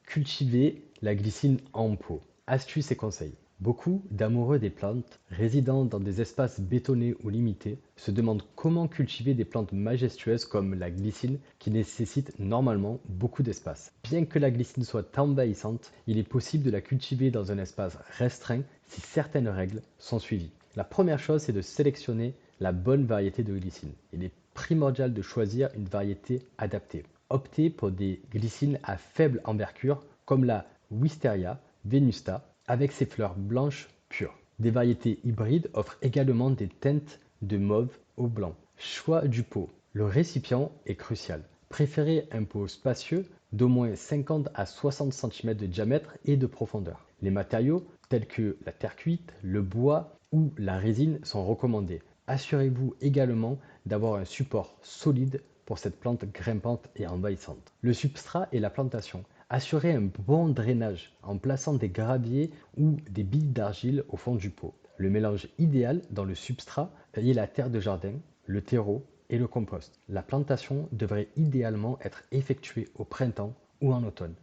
Cultiver la glycine en pot. Astuces et conseils. Beaucoup d'amoureux des plantes résidant dans des espaces bétonnés ou limités se demandent comment cultiver des plantes majestueuses comme la glycine qui nécessite normalement beaucoup d'espace. Bien que la glycine soit envahissante, il est possible de la cultiver dans un espace restreint si certaines règles sont suivies. La première chose, c'est de sélectionner la bonne variété de glycine. Il est primordial de choisir une variété adaptée. Optez pour des glycines à faible envergure comme la Wisteria venusta avec ses fleurs blanches pures. Des variétés hybrides offrent également des teintes de mauve au blanc. Choix du pot. Le récipient est crucial. Préférez un pot spacieux d'au moins 50 à 60 cm de diamètre et de profondeur. Les matériaux tels que la terre cuite, le bois ou la résine sont recommandés. Assurez-vous également d'avoir un support solide pour cette plante grimpante et envahissante. Le substrat et la plantation. Assurez un bon drainage en plaçant des graviers ou des billes d'argile au fond du pot. Le mélange idéal dans le substrat est la terre de jardin, le terreau et le compost. La plantation devrait idéalement être effectuée au printemps ou en automne.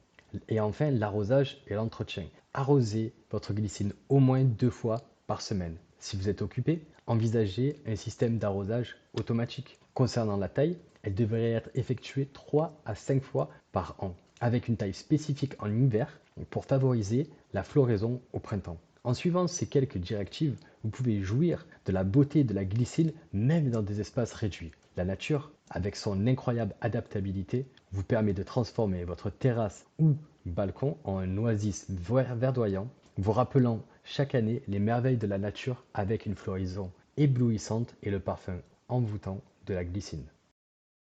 Et enfin, l'arrosage et l'entretien. Arrosez votre glycine au moins 2 fois par semaine. Si vous êtes occupé, envisagez un système d'arrosage automatique. Concernant la taille, elle devrait être effectuée 3 à 5 fois par an, avec une taille spécifique en hiver pour favoriser la floraison au printemps. En suivant ces quelques directives, vous pouvez jouir de la beauté de la glycine même dans des espaces réduits. La nature, avec son incroyable adaptabilité, vous permet de transformer votre terrasse ou balcon en un oasis verdoyant, vous rappelant chaque année les merveilles de la nature avec une floraison éblouissante et le parfum envoûtant de la glycine.